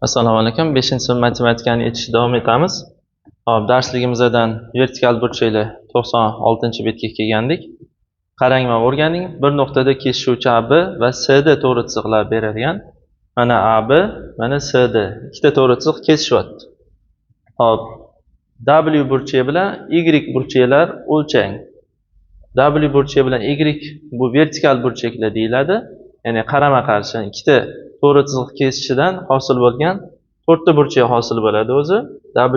Assalomu alaykum. 5-sinf matematikani yechishda davom etamiz. Hop, darsligimizdan vertikal burchakli 96-betga kelgandik. Qarang va o'rganing. Bir nuqtada kesishuvchi AB va CD to'g'ri chiziqlar berilgan. Mana AB, mana CD. Ikkita to'g'ri chiziq kesishyapti. Hop, W burchagi bilan Y burchaklar o'lchang. W burchagi bilan Y bu vertikal burchaklar deyiladi. Ya'ni qarama-qarshi ikkita to'g'ri chiziq kesishidan hosil bo'lgan to'rtta burchak hosil bo'ladi o'zi.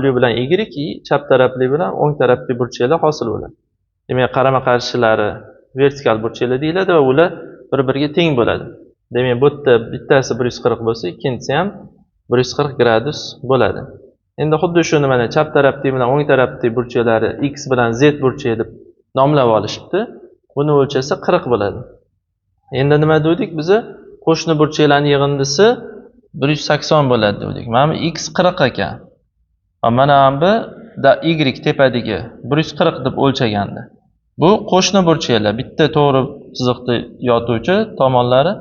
W bilan Y chap tarafli bilan o'ng tarafli burchaklar hosil bo'ladi. Demak, qarama-qarshilari vertikal burchaklar deyiladi va ular bir-biriga teng bo'ladi. Demak, bu yerda bittasi 140 bo'lsa, ikkinchisi ham 140 gradus bo'ladi. Endi xuddi shuni mana chap tarafli bilan o'ng tarafli burchaklari X bilan Z burchagi deb nomlab olishibdi. Buni o'lchasi 40 bo'ladi. Endi nima dedik biz? Qo'shni burchaklarning yig'indisi 180 bo'ladi dedik. Mana X 40 ekan. Mana bu Y tepadagi 140 deb o'lchagandi. Bu qo'shni burchaklar, bitta to'g'ri chiziqda yotuvchi tomonlari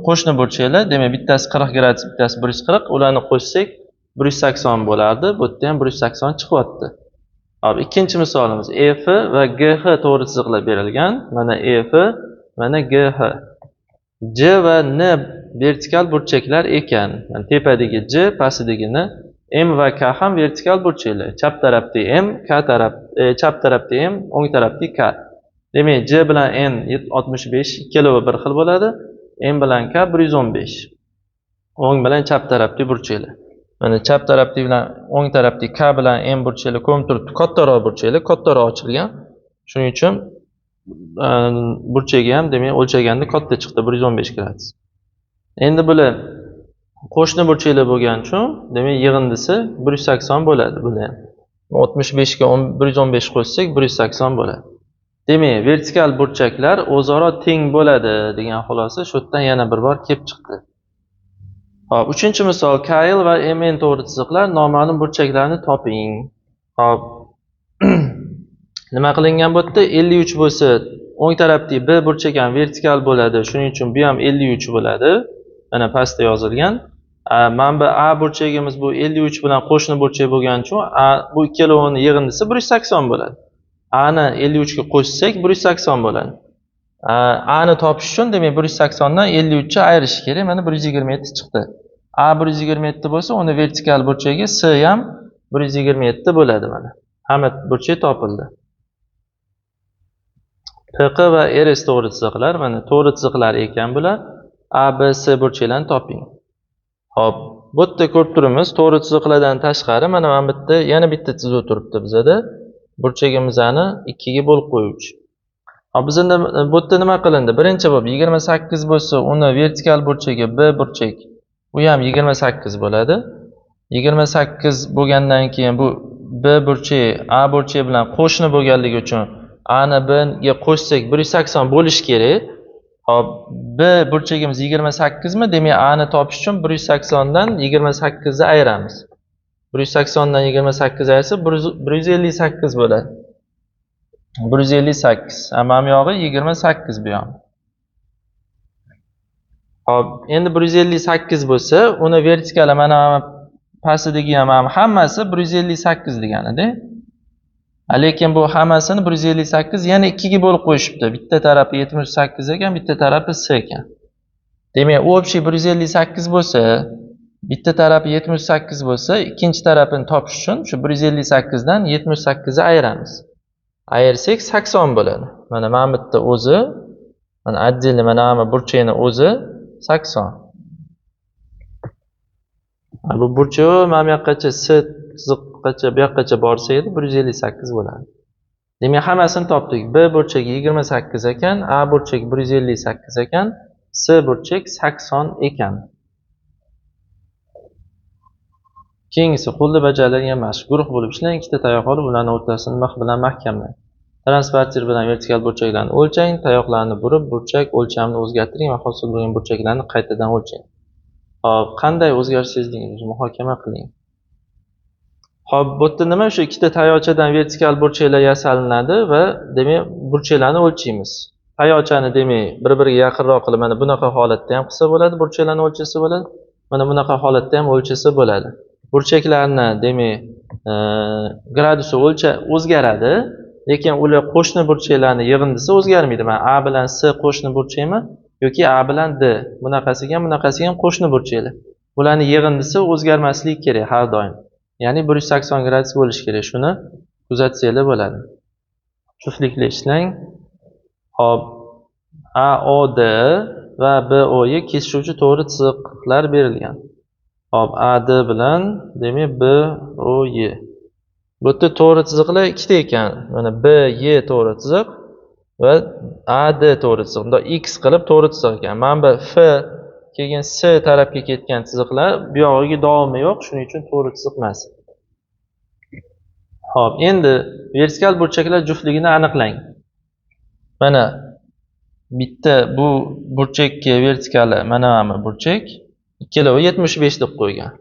qo'shni burchaklar. Demak, bittasi 40 gradus, bittasi 140. Ularni qo'shsak 180 bo'lardi. Bu yerda ham 180 chiqyapti. Hop, ikkinchi misolimiz EF va GH to'g'ri chiziqlar berilgan. Mana EF, mana GH. C va N vertikal burchaklar ekan. Yani tepadagi C, pastidagi N. M va K ham vertikal burchaklar. Chap tarafda M, chap tarafda M, o'ng tarafda K. Demak, C bilan N 65, ikkalovi bir xil bo'ladi. M bilan K 115. O'ng bilan chap tarafli burchaklar. Mana chap tarafli bilan o'ng tarafli K bilan M burchaklar ko'rinib turibdi. Kattaroq burchaklar, kattaroq ochilgan. Shuning uchun burchagi ham demak o'lchaganda katta chiqdi, 115 gradus. Endi bular qo'shni burchaklar bo'lgani uchun demak yig'indisi 180 bo'ladi bular ham. 65 ga 115 qo'shsak 180 bo'ladi. Demak, vertikal burchaklar o'zaro teng bo'ladi degan xulosa shu yerdan yana bir bor kelib chiqdi. Hop, uchinchi misol KL va MN to'g'ri chiziqlar noma'lum burchaklarni toping. Hop. Nima qilingan bu yerda 53 bo'lsa, o'ng tarafdagi B burchak ham vertikal bo'ladi. Shuning uchun bu ham 53 bo'ladi. Mana pastda yozilgan. Mana bu A burchagimiz bu 53 bilan qo'shni burchak bo'lgani uchun bu ikkalovining yig'indisi 180 bo'ladi. A ni 53 ga qo'shsak 180 bo'ladi. A ni topish uchun demak 180 dan 53 ni ayirish kerak. Mana 127 chiqdi. A 127 bo'lsa, uni vertikal burchagi S ham 127 bo'ladi mana. Hamma burchak topildi. PQ va RS to'g'ri chiziqlar, mana to'g'ri chiziqlar ekan bular. A, B, S burchaklarini toping. Hop, bu yerda ko'rib turibmiz, to'g'ri chiziqlardan tashqari mana bu yerda yana bitta chizuv turibdi bizda. Burchagimizni 2 ga bo'lib qo'yuvchi. Hop, bizda bu yerda nima qilindi? Birinchi bo'lib 28 bo'lsa, uni vertikal burchagi B burchak. Bu ham 28 bo'ladi. 28 bo'lgandan keyin bu B burchagi A burchagi bilan qo'shni bo'lganligi uchun A ni B ga qo'shsak 180 bo'lish kerak. Hop, B burchagimiz 28 mi? Demak, A ni topish uchun 180 dan 28 ni ayiramiz. 180 dan 28 ayirsa 158 bo'ladi. 158. Mana bu yog'i 28 bu ham. Hop, endi 158 bo'lsa, uni vertikali mana pastidagi ham hammasi 158 degani-da. Lekin bu hammasini 158 yana 2 ga bo'lib qo'yishibdi. Bitta tarafi 78 ekan, bitta tarafi S ekan. Demak, общий 158 bo'lsa, bitta tarafi 78 bo'lsa, ikkinchi tarafini topish uchun shu 158 dan 78 ni ayiramiz. Ayirsak 80 bo'ladi. Mana bu yerda o'zi, mana отдельно mana bu burchakning o'zi 80. Bu burchak mana bu yoqqacha S chiziqgacha bu yoqqacha borsa edi 158 bo'ladi. Demak, hammasini topdik. B burchagi 28 ekan, A burchagi 158 ekan, S burchak 80 ekan. Keyingisi qo'lda bajarilgan mashq. Guruh bo'lib ishlang, ikkita tayoq olib, ularning o'rtasini mix bilan mahkamlang. Transporter bilan vertikal burchaklarni o'lchang, tayoqlarni burib, burchak o'lchamini o'zgartiring va hosil bo'lgan burchaklarni qaytadan o'lchang. Hop, qanday o'zgarish sezdingiz? Muhokama qiling. Hop, bu yerda nima? Shu ikkita tayoqchadan vertikal burchaklar yasalinadi va demak burchaklarni o'lchaymiz. Tayoqchani demak bir-biriga yaqinroq qilib mana bunaqa holatda ham qilsa bo'ladi, burchaklarni o'lchasa bo'ladi. mana bunaqa holatda ham o'lchasa bo'ladi. Burchaklarni demak gradusi o'zgaradi, lekin ular qo'shni burchaklarni yig'indisi o'zgarmaydi. Mana A bilan C qo'shni burchakmi yoki A bilan D, bunaqasiga ham qo'shni burchaklar. Ularni yig'indisi o'zgarmasligi kerak har doim. Ya'ni 180 gradus bo'lishi kerak. Shuni kuzatsanglar bo'ladi. Juftlikli ishlang. Hop, AOD va BO'ga kesishuvchi to'g'ri chiziqlar berilgan. Hop, AD bilan demak BOY. Bu yerda to'g'ri chiziqlar ikkita ekan. Mana BY to'g'ri chiziq va AD to'g'ri chiziq. Bunda X qilib to'g'ri chiziq ekan. Mana bu F keyin S tarafga ketgan chiziqlar bu yog'iga davomi yo'q, shuning uchun to'g'ri chiziq emas. Hop, endi vertikal burchaklar juftligini aniqlang. Mana bitta bu burchakka vertikali mana bu burchak, ikkalovi 75 deb qo'ygan.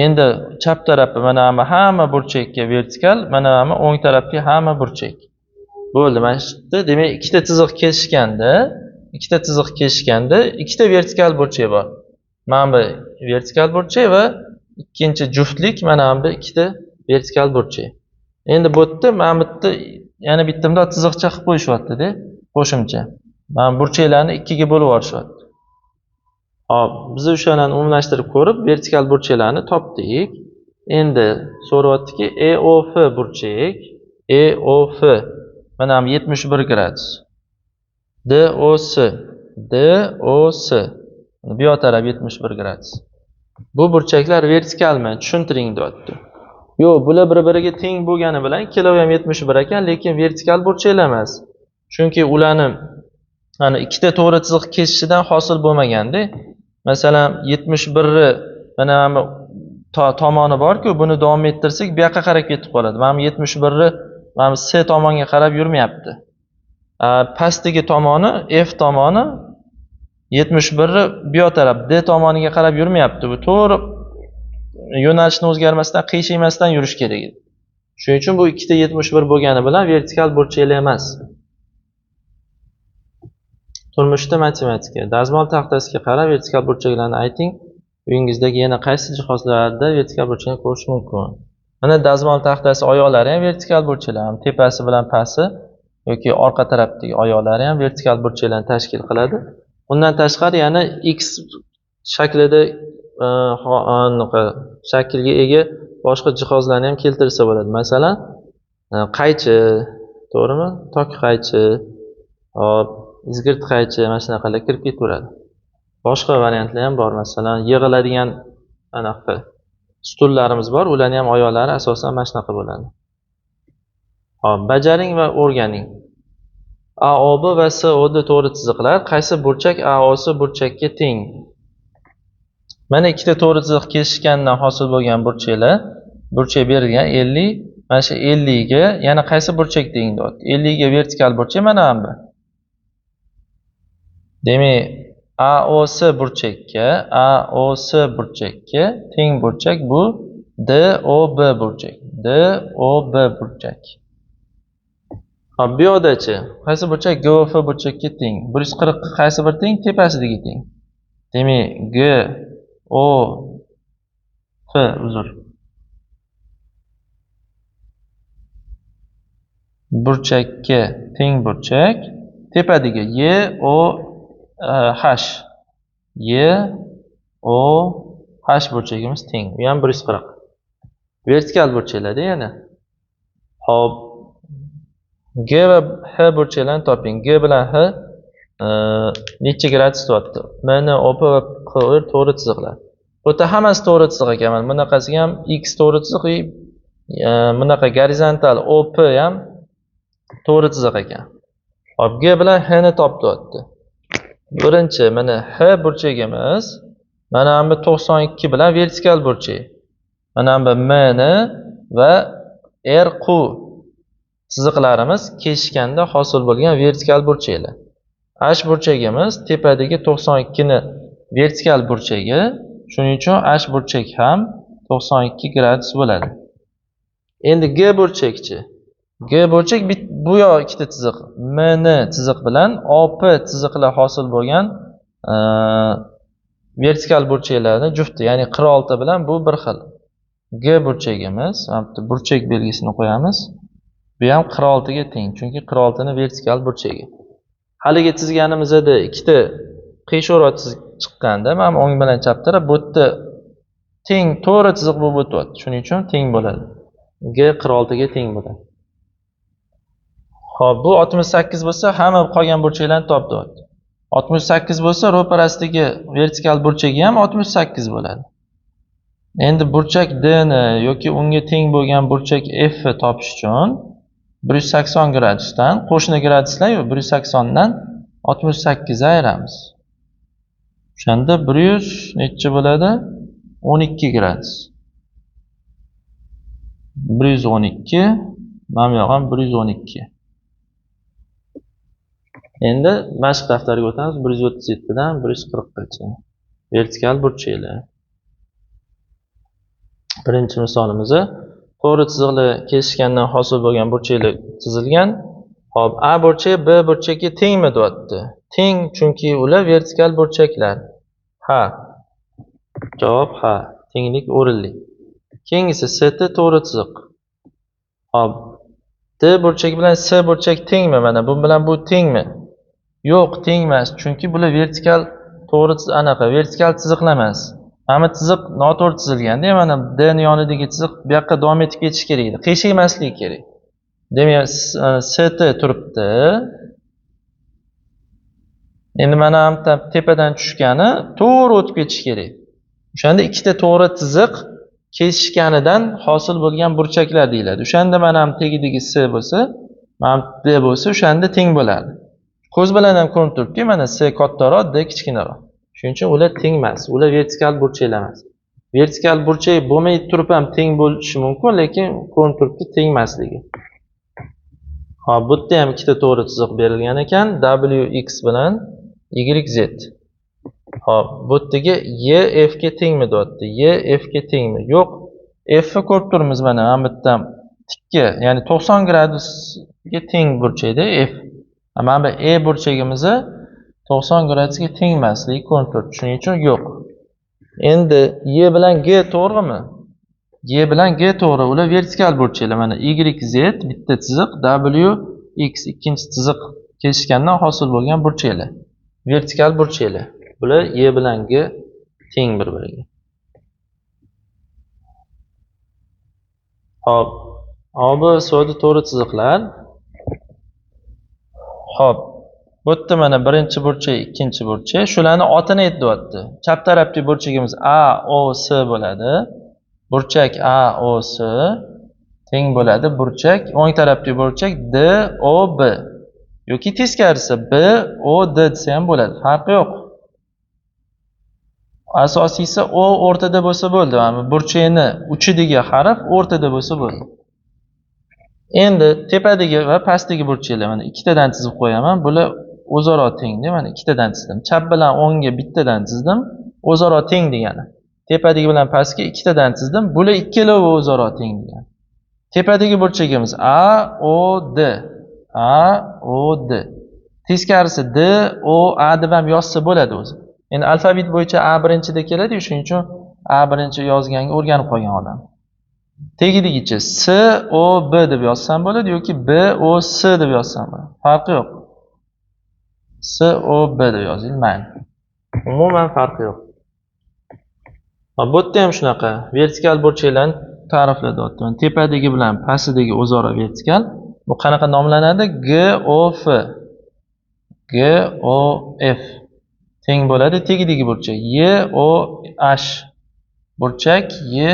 Endi chap tarafi mana bu hamma burchakka vertikal, mana bu o'ng tarafga hamma burchak. Bo'ldi, mana shu yerda demak ikkita chiziq kesishganda, ikkita vertikal burchak bor. Mana bu vertikal burchak va ikkinchi juftlik mana bu ikkita vertikal burchak. Endi bu yerda mana bu yerda yana bittamda chiziqcha qilib qo'yishyapti-da, qo'shimcha. Mana burchaklarni ikkiga bo'lib yuborishyapti. Hop, biz o'shalarni umumlashtirib ko'rib, vertikal burchaklarni topdik. Endi so'rayaptiki, EOF burchak, EOF mana bu 71 gradus. DOS bu yoq taraf 71 gradus. Bu burchaklar vertikalmi? Tushuntiring deyapti. Yo'q, bular bir-biriga teng bo'lgani bilan ikkalovi ham 71 ekan, lekin vertikal burchaklar emas. Chunki ularni mana ikkita to'g'ri chiziq kesishidan hosil bo'lmaganda, masalan 71 ni mana bu tomoni bor-ku, buni davom ettirsak bu yoqqa qarab ketib qoladi. Mana bu 71 ni mana bu C tomonga qarab yurmayapti. Pastdagi tomoni F tomoni 71 ni bu yoq taraf D tomoniga qarab yurmayapti. Bu to'g'ri yo'nalishni o'zgarmasdan, qiyshaymasdan yurish kerak edi. Shuning uchun bu ikkita 71 bo'lgani bilan vertikal burchaklar emas. Turmushda matematika. Dazmol taxtasiga qarab vertikal burchaklarni ayting. Uyingizdagi yana qaysi jihozlarda vertikal burchakni ko'rish mumkin? Mana dazmol taxtasi oyoqlari ham vertikal burchaklar, ham tepasi bilan pasti yoki orqa tarafdagi oyoqlari ham vertikal burchaklarni tashkil qiladi. Undan tashqari yana X shaklida shaklga ega boshqa jihozlarni ham keltirsa bo'ladi. Masalan, qaychi, to'g'rimi? Tok qaychi, hop, izgirt qaychi, mana shunaqalar kirib ketaveradi. Boshqa variantlar ham bor. Masalan, yig'iladigan anaqa stullarimiz bor, ularning ham oyoqlari asosan mana shunaqa bo'ladi. Hop, bajaring va o'rganing. AOB va SOD to'g'ri chiziqlar qaysi burchak AOS burchakka teng? Mana ikkita to'g'ri chiziq kesishgandan hosil bo'lgan burchak berilgan 50. Mana shu 50 ga yana qaysi burchak teng deyapti? 50 ga vertikal burchak mana bu. Demak, AOS burchakka teng burchak bu DOB burchak. DOB burchak. Hop, bu yoqdachi qaysi burchak GOF burchakka teng? 140 ga qaysi bir teng? Tepasidagi teng. Demak, burchakka teng burchak, tepadagi YOH burchagimiz teng. Bu ham 140. Vertikal burchaklarda yana. Hop, G va H burchaklarni toping. G bilan H necha gradus deyapti? Mana OP va QR to'g'ri chiziqlar. Bu yerda hammasi to'g'ri chiziq ekan. Mana bunaqasiga ham X to'g'ri chiziq, bunaqa gorizontal OP ham to'g'ri chiziq ekan. Hop, G bilan H ni topdi. Birinchi mana H burchagimiz mana bu 92 bilan vertikal burchak. Mana bu M ni va RQ chiziqlarimiz kesishganda hosil bo'lgan vertikal burchaklar. H burchagimiz tepadagi 92 ni vertikal burchagi, shuning uchun H burchak ham 92 gradus bo'ladi. Endi G burchakchi. G burchak bu yoq ikkita chiziq, M ni chiziq bilan OP chiziqlar hosil bo'lgan vertikal burchaklarni jufti, ya'ni 46 bilan bu bir xil. G burchagimiz, bitta burchak belgisini qo'yamiz. Bu ham 46 ga teng, chunki 46 ni vertikal burchagi. Haliga chizganimizda ikkita qiysho'ro chiziq chiqqanda, mana o'ng bilan chap taraf bu yerda teng to'g'ri chiziq bo'lib o'tyapti. Shuning uchun teng bo'ladi. G 46 ga teng bo'ladi. Xo'p, bu 68 bo'lsa, hamma qolgan burchaklarni topdi. 68 bo'lsa, ro'parasidagi vertikal burchagi ham 68 bo'ladi. Endi burchak D ni yoki unga teng bo'lgan burchak F ni topish uchun 180 gradusdan qo'shni graduslar 180 dan 68 ayiramiz. O'shanda 100 necha bo'ladi? 12 gradus. 112, mana bu yoq ham 112. Endi mashq daftariga o'tamiz. 137 dan 140 gacha. Vertikal burchaklar. Birinchi misolimizni to'g'ri chiziqlar kesishgandan hosil bo'lgan burchaklar chizilgan. Hop, A burchagi B burchagiga tengmi deyapti? Teng, chunki ular vertikal burchaklar. Ha. Javob ha. Tenglik o'rinli. Keyingisi ST to'g'ri chiziq. Hop. D burchagi bilan S burchak tengmi? Mana bu bilan bu tengmi? Yo'q, teng emas, chunki bular vertikal to'g'ri vertikal chiziqlar emas. Mana chiziq noto'g'ri chizilganda, mana D ni yonidagi chiziq bu yoqqa davom etib ketish kerak edi. Qiyshiq emasligi kerak. Demak, ST turibdi. Endi mana ham tepadan tushgani to'g'ri o'tib ketish kerak. O'shanda ikkita to'g'ri chiziq kesishganidan hosil bo'lgan burchaklar deyiladi. O'shanda mana ham tagidagi S bo'lsa, mana D bo'lsa, o'shanda teng bo'ladi. Ko'z bilan ham ko'rinib turibdi, mana S kattaroq, D kichkinaroq. Shuning uchun ular teng emas, ular vertikal burchaklar emas. Vertikal burchak bo'lmay turib ham teng bo'lishi mumkin, lekin ko'rinib turibdi teng emasligi. Hop, bu yerda ham ikkita to'g'ri chiziq berilgan ekan, WX bilan YZ. Hop, bu yerdagi Y F ga tengmi deyapti? Y F ga tengmi? Yo'q. F ni ko'rib turibmiz mana bu yerda tikka, ya'ni 90 gradusga teng burchakda F. Mana bu E burchagimizni 90 gradusga teng emasligi ko'rinib turibdi. Shuning uchun yo'q. Endi Y bilan G to'g'rimi? Y bilan G to'g'ri, ular vertikal burchaklar. Mana YZ bitta chiziq, WX ikkinchi chiziq kesishgandan hosil bo'lgan burchaklar. Vertikal burchaklar. Bular Y bilan G teng bir-biriga. Hop. Bu so'di to'g'ri chiziqlar. Hop. Bu yerda mana birinchi burchak, ikkinchi burchak. Shularni otini aytyapti. Chap tarafdagi burchagimiz A, O, S bo'ladi. Burchak A, O, S teng bo'ladi. Burchak, o'ng tarafdagi burchak D, O, B. Yoki teskarisi B, O, D desa ham bo'ladi. Farqi yo'q. Asosiysi O o'rtada bo'lsa bo'ldi. Mana burchakni uchidagi harf o'rtada bo'lsa bo'ldi. Endi tepadagi va pastdagi burchaklar mana ikkitadan chizib qo'yaman. Bular o'zaro teng-da. Mana ikkitadan chizdim. Chap bilan o'ngga bittadan chizdim. O'zaro teng degani. Tepadagi bilan pastga ikkitadan chizdim. Bular ikkalovi o'zaro teng degani. Tepadagi burchagimiz A, O, D. A, O, D. Teskarisi D, O, A deb ham yozsa bo'ladi o'zi. Endi alfabet bo'yicha A birinchida keladi, shuning uchun A birinchi yozganga o'rganib qolgan odam. Tegidigicha S, O, B deb yozsam bo'ladi yoki B, O, S deb yozsam bo'ladi. Farqi yo'q. S, O, B deb yozing, mayli. Umuman farqi yo'q. Bu yerda ham shunaqa vertikal burchaklarni ta'riflayapti. Tepadagi bilan pastdagi o'zaro vertikal. Bu qanaqa nomlanadi? G, O, F. G, O, F. Teng bo'ladi tegidagi burchak. Y, O, H. Burchak Y,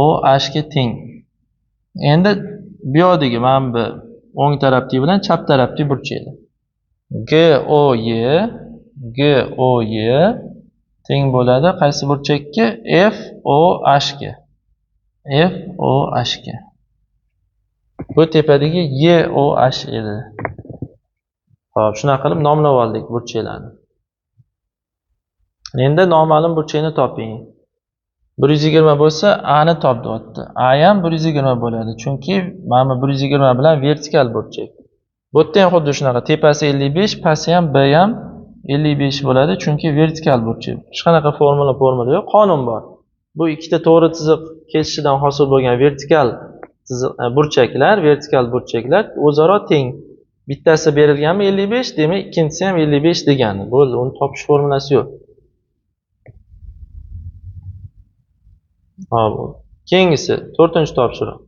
O, H ga teng. Endi bu yoqdagi mana bu o'ng tarafdagi bilan chap tarafdagi burchaklar. G, O, Y, G, O, Y teng bo'ladi qaysi burchakka? F, O, H ga. F, O, H ga. Bu tepadagi Y, O, H edi. Xo'p, shunaqa qilib nomlab oldik burchaklarni. Endi noma'lum burchakni toping. 120 bo'lsa A ni top deyapti. A ham 120 bo'ladi. Chunki mana 120 bilan vertikal burchak. Bu yerda ham xuddi shunaqa. Tepasi 55, pasti ham B ham 55 bo'ladi, chunki vertikal burchak. Hech qanaqa formula yo'q, qonun bor. Bu ikkita to'g'ri chiziq kesishidan hosil bo'lgan vertikal burchaklar o'zaro teng. Bittasi berilganmi 55, demak ikkinchisi ham 55 degani. Bo'ldi, uni topish formulasi yo'q. Hop. Keyingisi 4-topshiriq.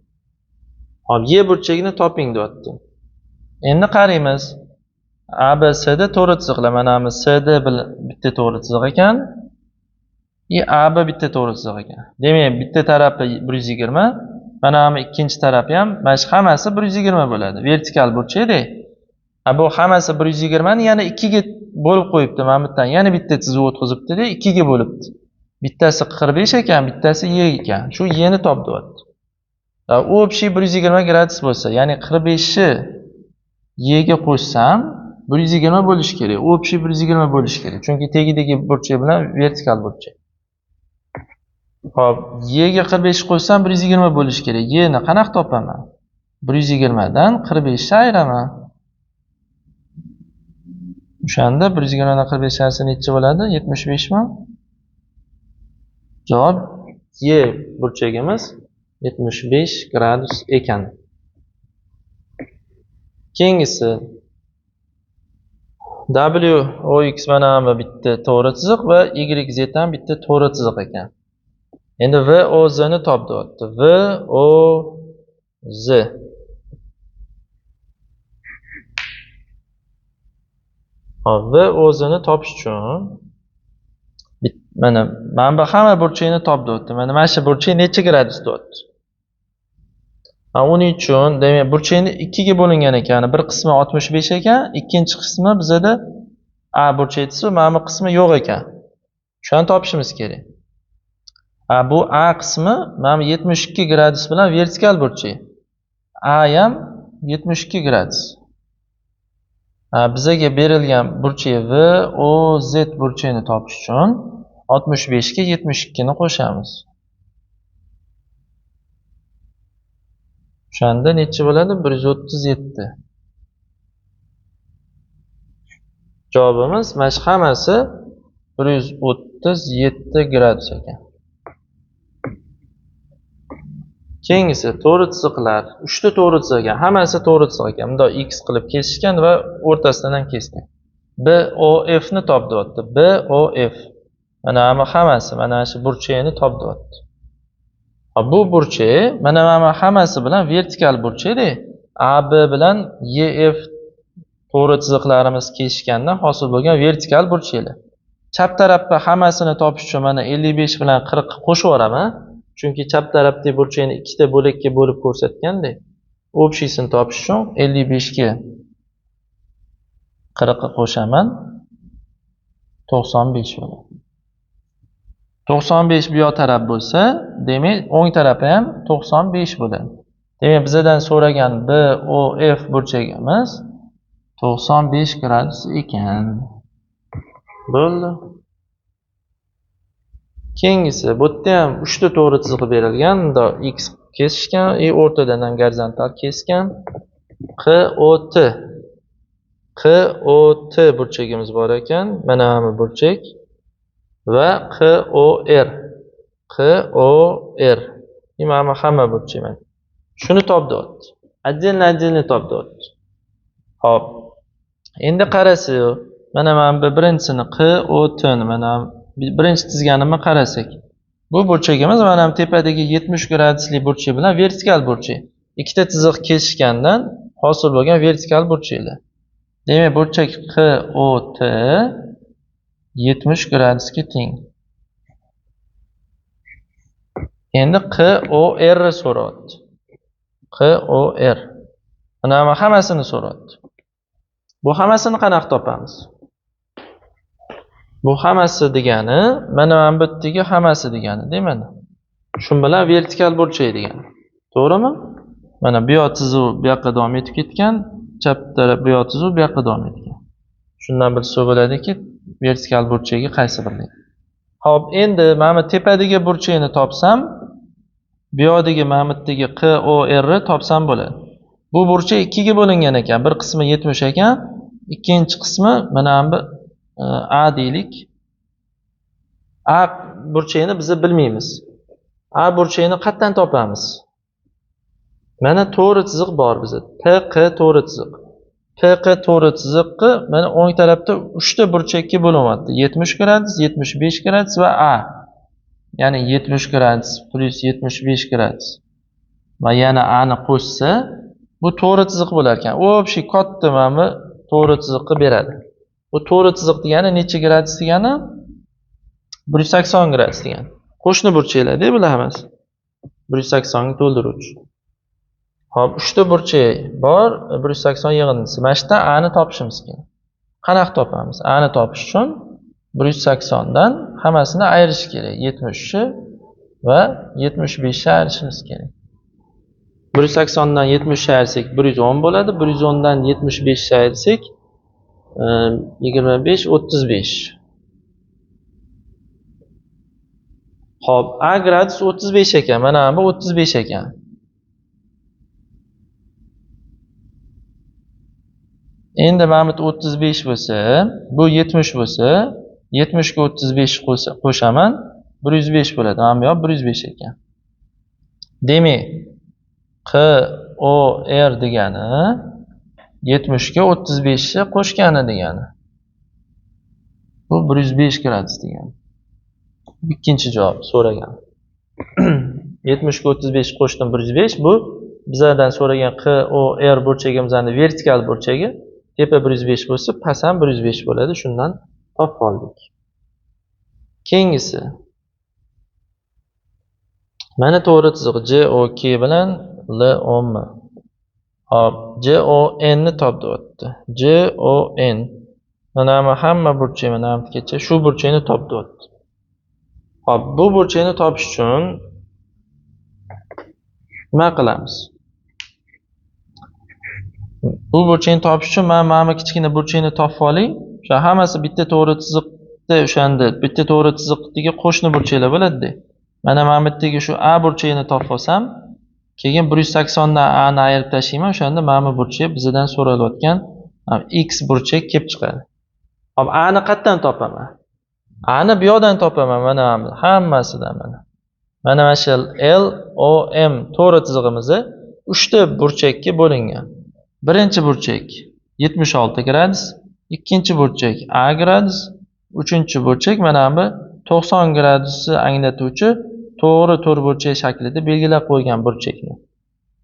Hop, Y burchagini toping deyapti. Endi qaraymiz. ABCda to'g'ri chiziqlar. Mana bu CD bitta to'g'ri chiziq ekan. AB bitta to'g'ri chiziq ekan. Demak, bitta tarafi 120, mana bu ikkinchi tarafi ham, mana shu hammasi 120 bo'ladi. Vertikal burchakda. Bu hammasi 120 ni yana 2 ga bo'lib qo'yibdi. Mana bu yerdan yana bitta chiziq o'tkazibdi-da, 2 ga bo'libdi. Bittasi 45 ekan, bittasi Y ekan. Shu Y ni top deyapti. Общий 120 gradus bo'lsa, ya'ni 45 ni Y ga qo'shsam 120 bo'lishi kerak. Общий 120 bo'lishi kerak. Chunki tegidagi burchak bilan vertikal burchak. Hop, Y ga 45 qo'shsam 120 bo'lishi kerak. Y ni qanaqa topaman? 120 dan 45 ni ayiraman. O'shanda 120 dan 45 ayirsa necha bo'ladi? 75 mi? Javob Y burchagimiz 75 gradus ekan. Keyingisi WOX mana bu bitta to'g'ri chiziq va YZ ham bitta to'g'ri chiziq ekan. Endi VOZ ni top deyapti. VOZ. Hop, VOZ ni topish uchun mana bu hamma burchakni top deyapti. Mana shu burchak necha gradus deyapti. Uning uchun demak burchakni 2 ga bo'lingan ekan. Bir qismi 65 ekan, ikkinchi qismi bizada A burchagi, mana bu qismi yo'q ekan. Shuni topishimiz kerak. Bu A qismi mana bu 72 gradus bilan vertikal burchak. A ham 72 gradus. Bizga berilgan burchak VOZ burchagini topish uchun 65 ga 72 ni qo'shamiz. O'shanda necha bo'ladi? 137. Javobimiz mana shu hammasi 137 gradus ekan. Keyingisi to'g'ri chiziqlar. 3 ta to'g'ri chiziq ekan. Hammasi to'g'ri chiziq ekan. Bunda X qilib kesishgan va o'rtasidan ham kesgan. BOF ni top deyapti. BOF. Mana hammasi mana shu burchakni top deyapti. Bu burchak mana hammasi bilan vertikal burchakda. AB bilan EF to'g'ri chiziqlarimiz kesishgandan hosil bo'lgan vertikal burchaklar. Chap tarafga hammasini topish uchun mana 55 bilan 40 qo'shib yuboraman. Chunki chap tarafdagi burchakni ikkita bo'lakka bo'lib ko'rsatganda, общийsini topish uchun 55 ga 40 ga qo'shaman. 95 bo'ladi. 95 bu yoq taraf bo'lsa, demak o'ng tarafi ham 95 bo'ladi. Demak bizdan so'ragan BOF burchagimiz 95 gradus ekan. Bo'ldi. Keyingisi bu yerda ham 3 ta to'g'ri chiziq berilgan. Bunda X kesishgan, o'rtadan ham gorizontal kesgan. QOT. QOT burchagimiz bor ekan. Mana bu burchak va QOR. QOR. Mana hamma burchak. Shuni top deyapti. Отдельно top deyapti. Hop. Endi qarasa, mana bu birinchisini QOT ni mana birinchi chizganimni qarasak. Bu burchagimiz mana bu tepadagi 70 gradusli burchak bilan vertikal burchak. Ikkita chiziq kesishgandan hosil bo'lgan vertikal burchaklar. Demak, burchak QOT 70 gradusga teng. Endi QOR so'rayapti. QOR. Mana hammasini so'rayapti. Bu hammasini qanaqa topamiz? Bu hammasi degani mana bu yerdagi hammasi degani, deyman. Shu bilan vertikal burchak degani. To'g'rimi? Mana bu yoq chizuv bu yoqqa davom etib ketgan, chap taraf bu yoq chizuv bu yoqqa davom etgan. Shundan bilsa bo'ladiki, vertikal burchagi qaysi biri? Xo'p, endi mana bu tepadagi burchakni topsam, bu yoqdagi mana bu yerdagi QOR ni topsam bo'ladi. Bu burchak 2 ga bo'lingan ekan. Bir qismi 70 ekan, ikkinchi qismi mana bu A deylik. A burchagini biz bilmaymiz. A burchagini qayerdan topamiz? Mana to'g'ri chiziq bor bizda. PQ to'g'ri chiziq. PQ to'g'ri chiziqni mana o'ng tarafda 3 ta burchakka bo'linyapti. 70 gradus, 75 gradus va A. Ya'ni 70 gradus plus 75 gradus. Va yana A ni qo'shsa, bu to'g'ri chiziq bo'lar ekan. Общий katta mana to'g'ri chiziqni beradi. Bu to'g'ri chiziq degani necha gradus degani? 180 gradus degani. Qo'shni burchaklar-da bular hammasi. 180 ni to'ldiruvchi. Hop, 3 ta burchak bor, 180 yig'indisi. Mana shu yerda A ni topishimiz kerak. Qanaqa topamiz? A ni topish uchun 180 dan hammasini ayirish kerak. 70 ni va 75 ni ayirishimiz kerak. 180 dan 70 ni ayirsak 110 bo'ladi. 110 dan 75 ni ayirsak 25 35. Hop, A gradus 35 ekan. Mana bu 35 ekan. Endi mana bu 35 bo'lsa, bu 70 bo'lsa, 70 ga 35 qo'shaman, 105 bo'ladi. Mana bu yoq 105 ekan. Demak, Q O R degani 70 ga 35 ni qo'shgani degani. Bu 105 gradus degani. Ikkinchi javob so'ragan. 70 ga 35 qo'shdim 105. Bu bizlardan so'ragan Q O R burchagimizning vertikal burchagi. Tepa 105 bo'lsa, past ham 105 bo'ladi. Shundan topib oldik. Keyingisi. Mana to'g'ri chiziq JOK bilan LOM. Hop, JON ni topdi. JON. Mana hamma burchak mana hamgacha shu burchakni topdi. Hop, bu burchakni topish uchun nima qilamiz? Bu burchakni topish uchun mana kichkina burchakni topib oling. O'sha hammasi bitta to'g'ri chiziqda o'shanda bitta to'g'ri chiziqdagi qo'shni burchaklar bo'ladi-da. Mana bu yerdagi shu A burchagini topib olsam, keyin 180 dan A ni ayirib tashlayman. O'shanda mana bu burchak bizdan so'ralayotgan X burchak kelib chiqadi. Hop, A ni qayerdan topaman? A ni bu yoqdan topaman. Mana hammasidan mana. Mana shu L O M to'g'ri chizig'imiz 3 ta burchakka bo'lingan. Birinchi burchak 76 gradus, ikkinchi burchak A gradus, uchinchi burchak mana bu 90 gradusni anglatuvchi to'g'ri to'rtburchak shaklida belgilab qo'ygan burchakni.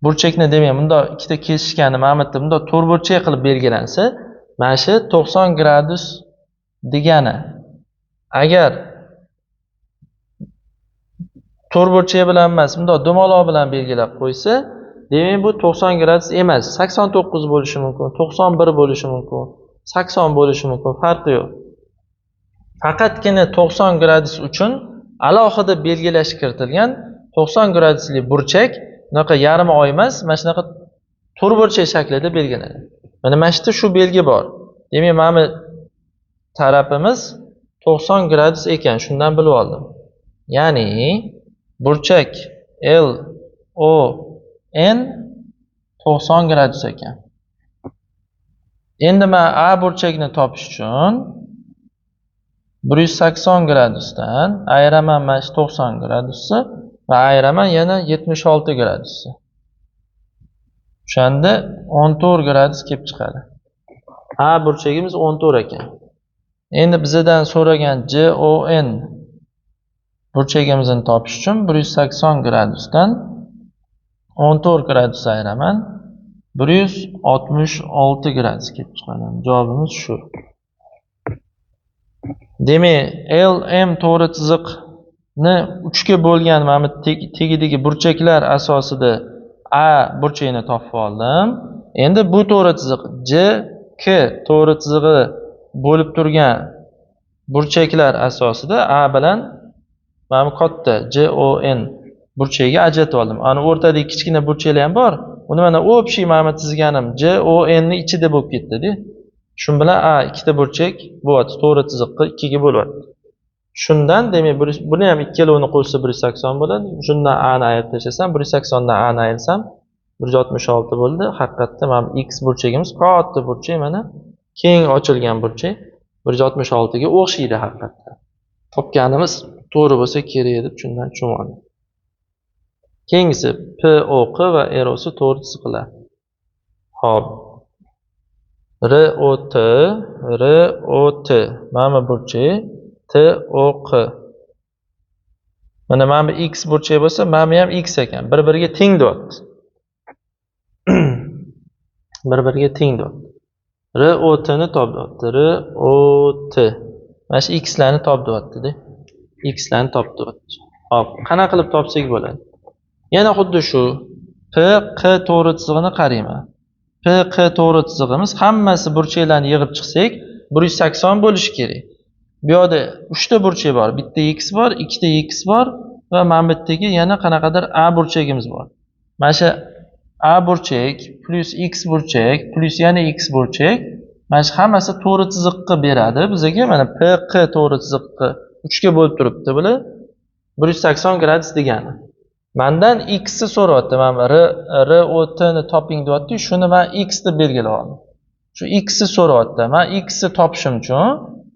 Burchakni demak, bunda ikkita kesishgani mana bu bunda to'rtburchak qilib belgilansa, mana shu 90 gradus degani. Agar to'rtburchak bilan emas, bunda dumaloq bilan belgilab qo'ysa, demak bu 90 gradus emas, 89 bo'lishi mumkin, 91 bo'lishi mumkin, 80 bo'lishi mumkin, farqi yo'q. Faqatgina 90 gradus uchun alohida belgilash kiritilgan 90 gradusli burchak, bunaqa yarim oy emas, mana shunaqa to'rtburchak shaklida belgilanadi. Mana yerda shu belgi bor. Demak, mana tarafimiz 90 gradus ekan, shundan bilib oldim. Ya'ni burchak L O N 90 gradus ekan. Endi men A burchagini topish uchun 180 gradusdan ayiraman mana shu 90 gradusni va ayiraman yana 76 gradusni. O'shanda 14 gradus kelib chiqadi. A burchagimiz 14 ekan. Endi bizdan so'ragan JON burchagimizni topish uchun 180 gradusdan 14 gradus ayiraman. 166 gradus kelib chiqadi. Javobimiz shu. Demak, LM to'g'ri chiziqni 3 ga bo'lgan mana bu tegidagi burchaklar asosida A burchagini topib oldim. Endi bu to'g'ri chiziq JK to'g'ri chizig'i bo'lib turgan burchaklar asosida A bilan mana bu katta JON burchagiga ajratib oldim. Ana o'rtadagi kichkina burchaklar ham bor. Uni mana общий mana chizganim JON ni ichida bo'lib ketdi-da. Shun bilan A ikkita burchak bo'lyapti, to'g'ri chiziqqa 2 ga bo'lyapti. Shundan demak buni ham ikkalovini qo'shsa 180 bo'ladi. Shundan A ni ayirib tashlasam, 180 dan A ni ayirsam 166 bo'ldi. Haqiqatda mana X burchagimiz katta burchak mana keng ochilgan burchak 166 ga o'xshaydi haqiqatda. Topganimiz to'g'ri bo'lsa kerak edi, shundan tushunoldim. Keyingisi POQ va erosi to'g'ri chiziqlar. Hop. ROT, mana bu burchak, TOQ. Mana bu x burchak bo'lsa, mana ham x ekan. Bir-biriga teng deyapti. Bir-biriga teng deyapti. ROT ni top deyapti. ROT. Mana shu x larni top deyapti-da. X larni top deyapti. Hop, qanaqa qilib topsak bo'ladi? Yana xuddi shu PQ to'g'ri chizig'ini qarayman. PQ to'g'ri chizig'imiz hammasi burchaklarni yig'ib chiqsak, 180 bo'lishi kerak. Bu yerda 3 ta burchak bor. Bitta x bor, 2 ta x bor va mana bu yerdagi yana qanaqadir a burchagimiz bor. Mana shu a burchak plus x burchak plus yana x burchak, mana shu hammasi to'g'ri chiziqqa beradi. Bizga mana PQ to'g'ri chiziqqa 3 ga bo'lib turibdi bular. 180 gradus degani. Mendan x ni so'rayapti. Mana ROT ni toping deyapti. Shuni men x deb belgilab oldim. Shu x ni so'rayapti. Men x ni topishim uchun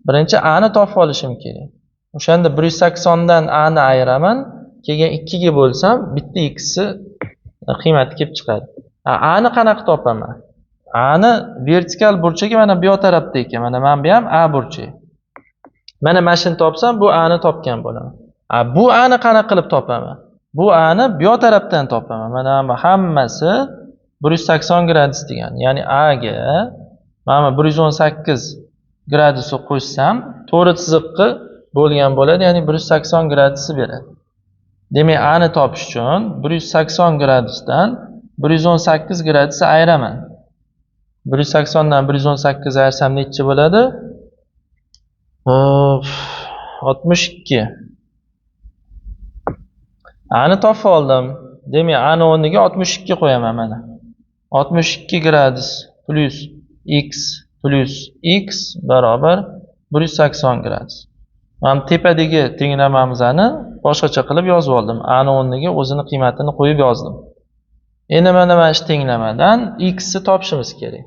birinchi a ni topib olishim kerak. O'shanda 180 dan a ni ayiraman. Keyin 2 ga bo'lsam, bitta x ni qiymati kelib chiqadi. A ni qanaqa topaman? A ni vertikal burchagi mana bu tarafda ekan. Mana bu ham a burchagi. Mana shuni topsam, bu a ni topgan bo'laman. Bu a ni qanaqa qilib topaman? Bu a ni bu tarafdan topaman. Mana bu hammasi 180 gradus degani. Ya'ni a ga mana 118 gradusni qo'shsam, to'g'ri chiziqqa bo'lgan bo'ladi, ya'ni 180 gradusni beradi. Demak, a ni topish uchun 180 gradusdan 118 gradusni ayiraman. 180 dan 118 ayirsam necha bo'ladi? 62. A ni topib oldim. Demak, a ni o'rniga 62 qo'yaman mana. 62 gradus plus x barobar 180 gradus. Mana tepadagi tenglamamizni boshqacha qilib yozib oldim. A ni o'rniga o'zini qiymatini qo'yib yozdim. Endi mana shu tenglamadan x ni topishimiz kerak.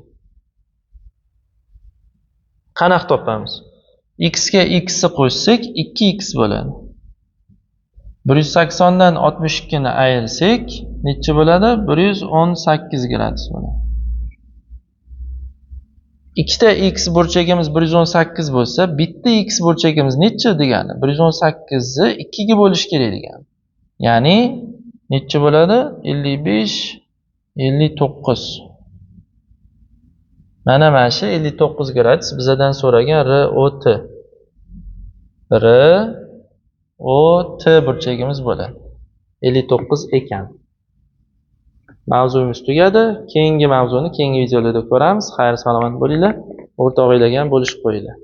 Qanaqa topamiz? X ga x ni qo'shsak 2x bo'ladi. 180 dan 62 ni ayirsak necha bo'ladi? 118 gradus bo'ladi. Ikkita x burchagimiz 118 bo'lsa, bitta x burchagimiz necha degani? 118 ni 2 ga bo'lish kerak degani. Ya'ni necha bo'ladi? 55, 59. Mana shu 59 gradus bizdan so'ragan ROT. ROT burchagimiz bo'ladi. 59 ekan. Mavzuyimiz tugadi. Keyingi mavzuni keyingi videolarda ko'ramiz. Xayr salomat bo'linglar. O'rtog'inglarga ham bo'lishib qo'yinglar.